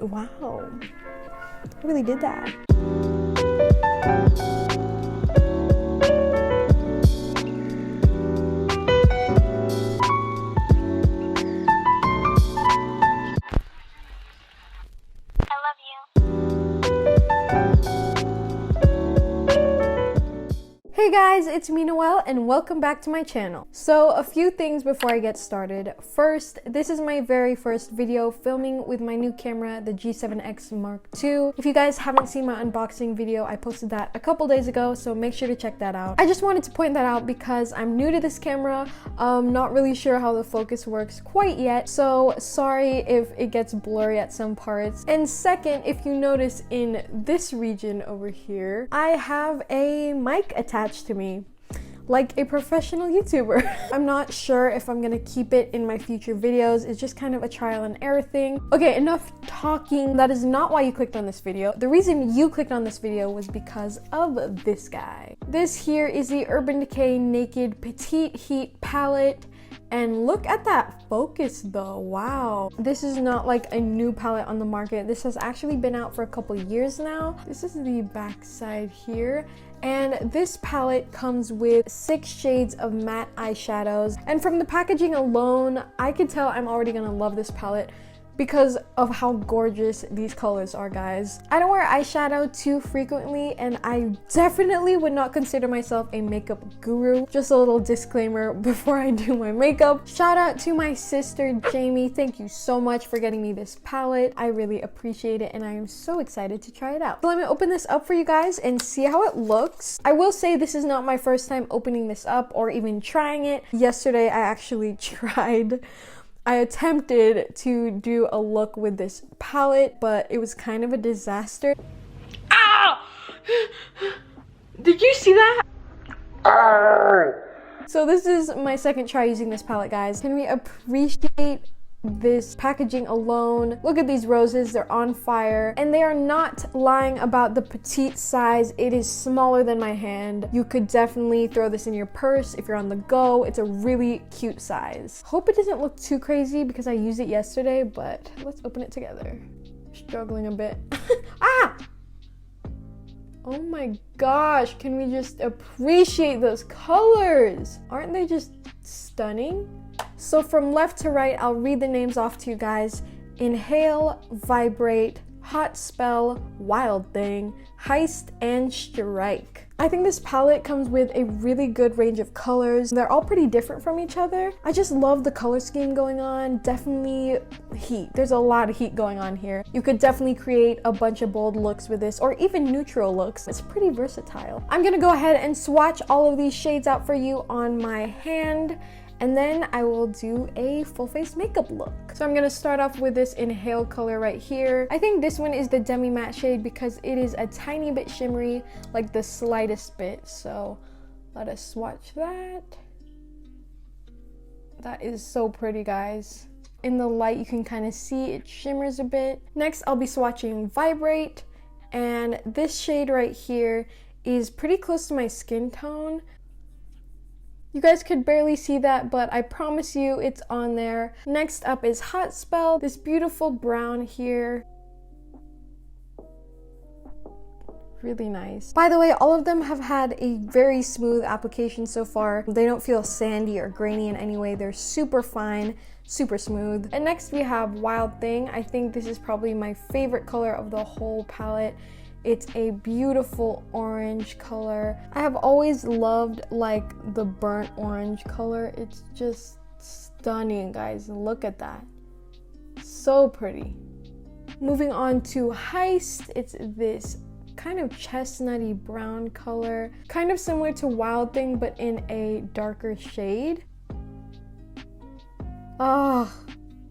Wow, I really did that. Hey guys, it's me Noelle and welcome back to my channel. So a few things before I get started. First, this is my very first video filming with my new camera, the G7X Mark II. If you guys haven't seen my unboxing video, I posted that a couple days ago, so make sure to check that out. I just wanted to point that out because I'm new to this camera, not really sure how the focus works quite yet, so sorry if it gets blurry at some parts. And second, if you notice in this region over here, I have a mic attached to me like a professional YouTuber. I'm not sure if I'm gonna keep it in my future videos. It's just kind of a trial and error thing. Okay, enough talking. That is not why you clicked on this video. The reason you clicked on this video was because of this guy. This here is the Urban Decay Naked Petite Heat palette. And look at that focus though, wow. This is not like a new palette on the market. This has actually been out for a couple years now. This is the back side here. And this palette comes with 6 shades of matte eyeshadows. And from the packaging alone, I could tell I'm already gonna love this palette because of how gorgeous these colors are, guys. I don't wear eyeshadow too frequently, and I definitely would not consider myself a makeup guru. Just a little disclaimer before I do my makeup. Shout out to my sister, Jamie. Thank you so much for getting me this palette. I really appreciate it, and I am so excited to try it out. So let me open this up for you guys and see how it looks. I will say this is not my first time opening this up or even trying it. Yesterday, I actually I attempted to do a look with this palette, but it was kind of a disaster. Ow! Did you see that? So this is my second try using this palette, guys. Can we appreciate this packaging alone? Look at these roses, they're on fire, and they are not lying about the petite size. It is smaller than my hand. You could definitely throw this in your purse if you're on the go. It's a really cute size. Hope it doesn't look too crazy because I used it yesterday, but let's open it together. Struggling a bit. Ah! Oh my gosh, can we just appreciate those colors? Aren't they just stunning? So from left to right, I'll read the names off to you guys. Inhale, Vibrate, Hot Spell, Wild Thing, Heist, and Strike. I think this palette comes with a really good range of colors. They're all pretty different from each other. I just love the color scheme going on. Definitely heat. There's a lot of heat going on here. You could definitely create a bunch of bold looks with this, or even neutral looks. It's pretty versatile. I'm gonna go ahead and swatch all of these shades out for you on my hand, and then I will do a full face makeup look. So I'm gonna start off with this Inhale color right here. I think this one is the demi matte shade because it is a tiny bit shimmery, like the slightest bit. So let us swatch that. That is so pretty, guys. In the light, you can kind of see it shimmers a bit. Next, I'll be swatching Vibrate. And this shade right here is pretty close to my skin tone. You guys could barely see that, but I promise you it's on there. Next up is Hot Spell, this beautiful brown here. Really nice. By the way, all of them have had a very smooth application so far. They don't feel sandy or grainy in any way. They're super fine, super smooth. And next we have Wild Thing. I think this is probably my favorite color of the whole palette. It's a beautiful orange color. I have always loved like the burnt orange color. It's just stunning, guys. Look at that. So pretty. Moving on to Heist. It's this kind of chestnutty brown color. Kind of similar to Wild Thing, but in a darker shade.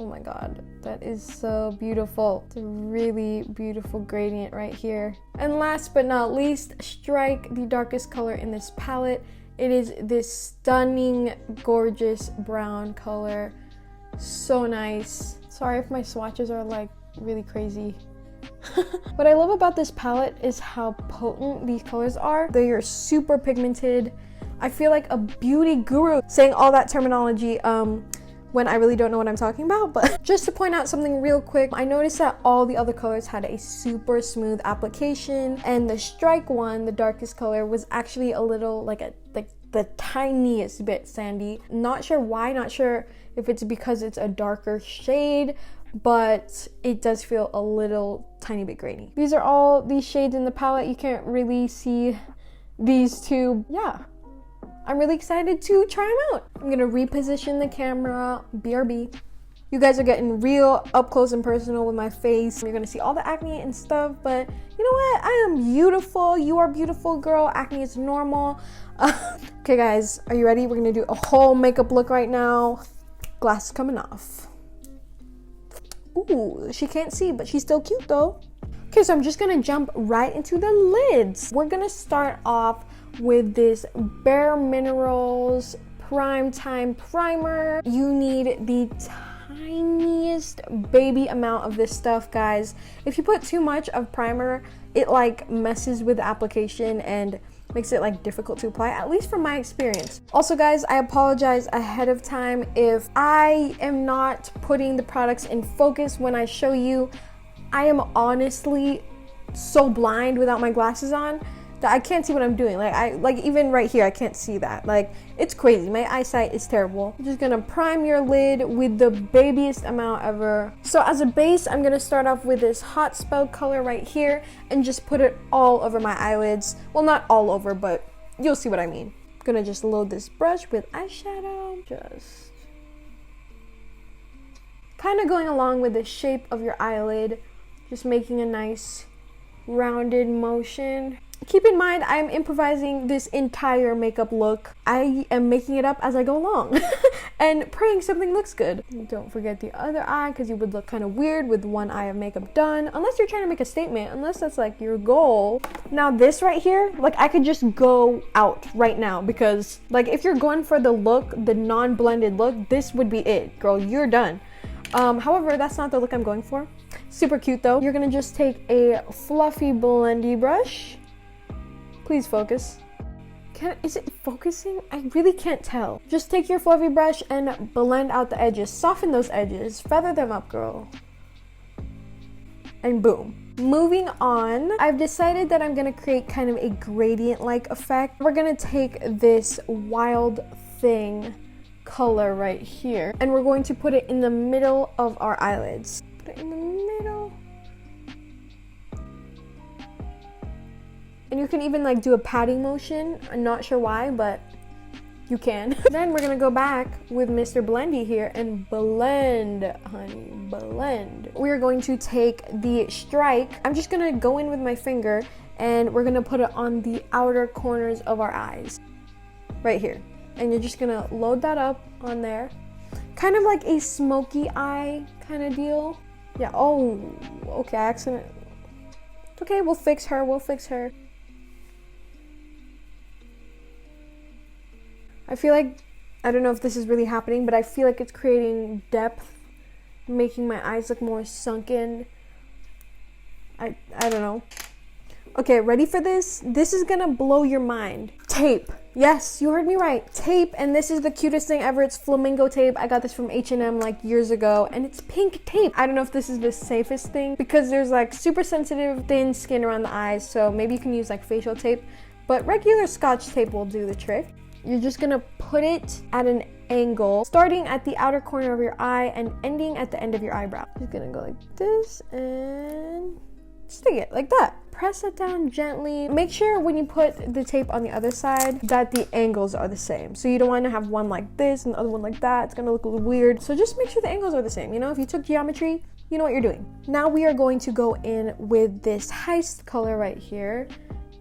Oh my god, that is so beautiful. It's a really beautiful gradient right here. And last but not least, Strike, the darkest color in this palette. It is this stunning, gorgeous brown color. So nice. Sorry if my swatches are like really crazy. What I love about this palette is how potent these colors are. They are super pigmented. I feel like a beauty guru saying all that terminology. when I really don't know what I'm talking about. But just to point out something real quick, I noticed that all the other colors had a super smooth application, and the strike one, the darkest color, was actually a little like the tiniest bit sandy. Not sure why, not sure if it's because it's a darker shade, but it does feel a little tiny bit grainy. These are all these shades in the palette. You can't really see these two. Yeah, I'm really excited to try them out. I'm gonna reposition the camera, BRB. You guys are getting real up close and personal with my face. You're gonna see all the acne and stuff, but you know what? I am beautiful. You are beautiful, girl. Acne is normal. Okay, guys, are you ready? We're gonna do a whole makeup look right now. Glasses coming off. Ooh, she can't see, but she's still cute though. Okay, so I'm just gonna jump right into the lids. We're gonna start off with this Bareminerals Prime Time Primer. You need the tiniest baby amount of this stuff, guys. If you put too much of primer, it like messes with the application and makes it like difficult to apply, at least from my experience. Also, guys, I apologize ahead of time if I am not putting the products in focus when I show you. I am honestly so blind without my glasses on that I can't see what I'm doing. Like even right here, I can't see that. Like, it's crazy. My eyesight is terrible. I'm just gonna prime your lid with the babiest amount ever. So as a base, I'm gonna start off with this hot spell color right here and just put it all over my eyelids. Well, not all over, but you'll see what I mean. I'm gonna just load this brush with eyeshadow. Just kind of going along with the shape of your eyelid, just making a nice rounded motion. Keep in mind, I'm improvising this entire makeup look. I am making it up as I go along and praying something looks good. Don't forget the other eye, because you would look kind of weird with one eye of makeup done, unless you're trying to make a statement, unless that's like your goal. Now this right here, like I could just go out right now, because like if you're going for the look, the non-blended look, this would be it, girl, you're done. However, that's not the look I'm going for. Super cute though. You're gonna just take a fluffy blendy brush. Please focus. Is it focusing? I really can't tell. Just take your fluffy brush and blend out the edges. Soften those edges. Feather them up, girl. And boom. Moving on, I've decided that I'm gonna create kind of a gradient-like effect. We're gonna take this Wild Thing color right here, and we're going to put it in the middle of our eyelids. Put it in the middle. And you can even like do a patting motion. I'm not sure why, but you can. Then we're gonna go back with Mr. Blendy here and blend, honey, blend. We are going to take the strike. I'm just gonna go in with my finger and we're gonna put it on the outer corners of our eyes. Right here. And you're just gonna load that up on there. Kind of like a smoky eye kind of deal. Yeah, oh, okay, accident. Okay, we'll fix her, we'll fix her. I feel like, I don't know if this is really happening, but I feel like it's creating depth, making my eyes look more sunken. I don't know. Okay, ready for this? This is gonna blow your mind. Tape. Yes, you heard me right. Tape, and this is the cutest thing ever. It's Flamingo Tape. I got this from H&M like years ago, and it's pink tape. I don't know if this is the safest thing because there's like super sensitive, thin skin around the eyes, so maybe you can use like facial tape, but regular Scotch tape will do the trick. You're just gonna put it at an angle, starting at the outer corner of your eye and ending at the end of your eyebrow. Just gonna go like this and stick it like that. Press it down gently. Make sure when you put the tape on the other side that the angles are the same. So you don't want to have one like this and the other one like that. It's gonna look a little weird. So just make sure the angles are the same. You know, if you took geometry, you know what you're doing. Now we are going to go in with this Heist color right here.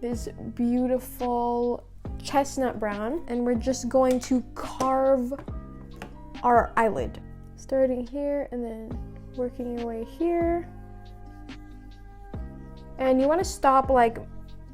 This beautiful chestnut brown, and we're just going to carve our eyelid. Starting here and then working your way here. And you want to stop like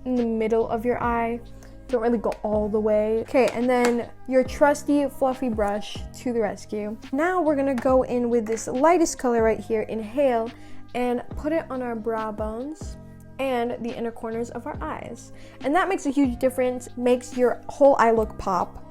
in the middle of your eye. Don't really go all the way. Okay, and then your trusty fluffy brush to the rescue. Now we're gonna go in with this lightest color right here, Inhale, and put it on our brow bones and the inner corners of our eyes. And that makes a huge difference, makes your whole eye look pop.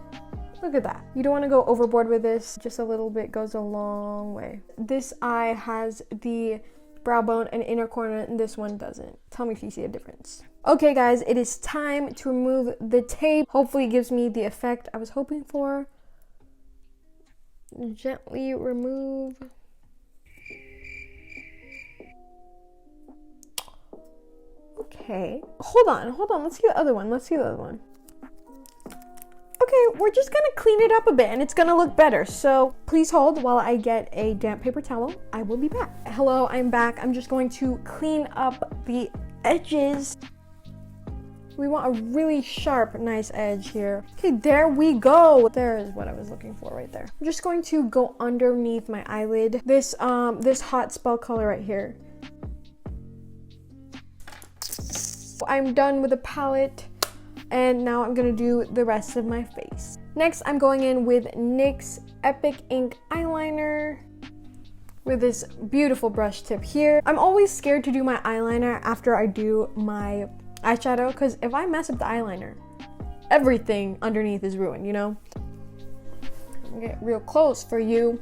Look at that. You don't want to go overboard with this. Just a little bit goes a long way. This eye has the brow bone and inner corner, and this one doesn't. Tell me if you see a difference. Okay guys, it is time to remove the tape. Hopefully it gives me the effect I was hoping for. Gently remove. Okay. Hold on. Let's see the other one. Okay, we're just gonna clean it up a bit and it's gonna look better. So please hold while I get a damp paper towel. I will be back. Hello, I'm back. I'm just going to clean up the edges. We want a really sharp, nice edge here. Okay, there we go. There is what I was looking for right there. I'm just going to go underneath my eyelid. This hot spell color right here. I'm done with the palette. And now I'm gonna do the rest of my face. Next, I'm going in with NYX Epic Ink Eyeliner with this beautiful brush tip here. I'm always scared to do my eyeliner after I do my eyeshadow, because if I mess up the eyeliner, everything underneath is ruined, you know? I'm gonna get real close for you.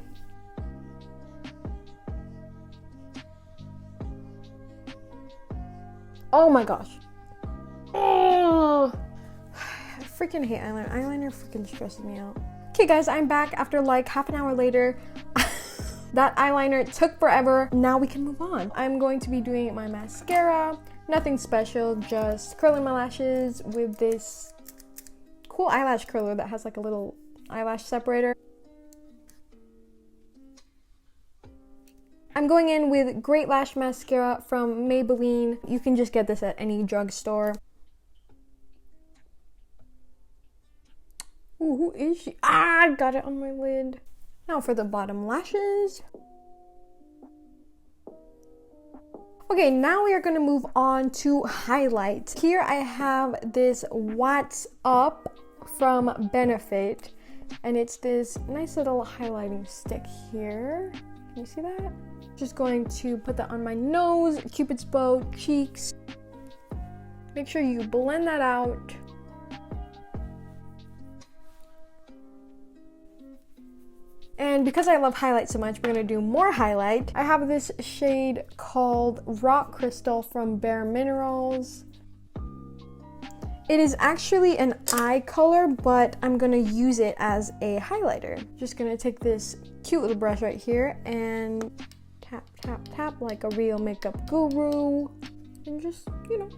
Oh my gosh. Oh. I freaking hate eyeliner. Eyeliner freaking stresses me out. Okay guys, I'm back after like half an hour later. That eyeliner took forever. Now we can move on. I'm going to be doing my mascara. Nothing special, just curling my lashes with this cool eyelash curler that has like a little eyelash separator. I'm going in with Great Lash Mascara from Maybelline. You can just get this at any drugstore. Ooh, who is she? Ah, got it on my lid. Now for the bottom lashes. Okay, now we are going to move on to highlight. Here I have this What's Up from Benefit, and it's this nice little highlighting stick here. Can you see that? Just going to put that on my nose, Cupid's bow, cheeks. Make sure you blend that out. And because I love highlight so much, we're gonna do more highlight. I have this shade called Rock Crystal from Bareminerals. It is actually an eye color, but I'm gonna use it as a highlighter. Just gonna take this cute little brush right here and tap, tap, tap like a real makeup guru. And just, you know.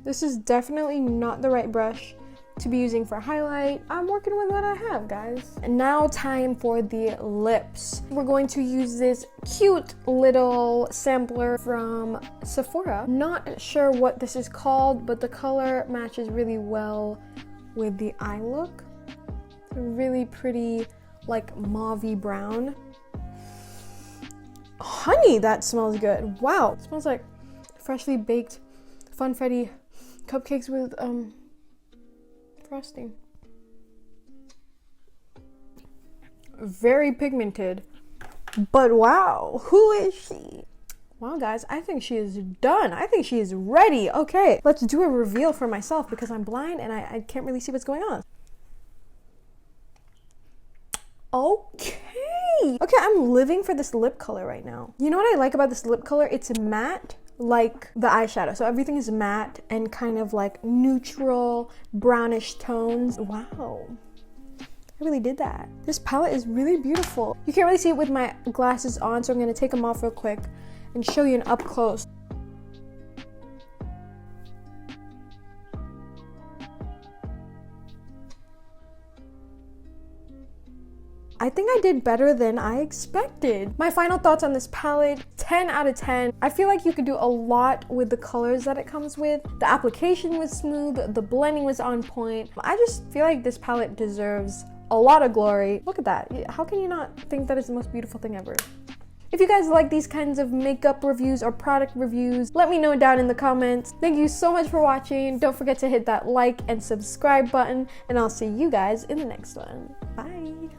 This is definitely not the right brush to be using for highlight. I'm working with what I have, guys. And now time for the lips. We're going to use this cute little sampler from Sephora. Not sure what this is called, but the color matches really well with the eye look. It's a really pretty, like mauve-y brown. Honey, that smells good. Wow, it smells like freshly baked funfetti cupcakes with frosting. Very pigmented, but wow, who is she? Wow guys, I think she is done. I think she is ready. Okay, let's do a reveal for myself because I'm blind and I can't really see what's going on. Okay, I'm living for this lip color right now. You know what I like about this lip color? It's matte, like the eyeshadow. So everything is matte and kind of like neutral brownish tones. Wow, I really did that. This palette is really beautiful. You can't really see it with my glasses on, so I'm gonna take them off real quick and show you an up close. I think I did better than I expected. My final thoughts on this palette, 10 out of 10. I feel like you could do a lot with the colors that it comes with. The application was smooth, the blending was on point. I just feel like this palette deserves a lot of glory. Look at that. How can you not think that is the most beautiful thing ever? If you guys like these kinds of makeup reviews or product reviews, let me know down in the comments. Thank you so much for watching. Don't forget to hit that like and subscribe button, and I'll see you guys in the next one. Bye.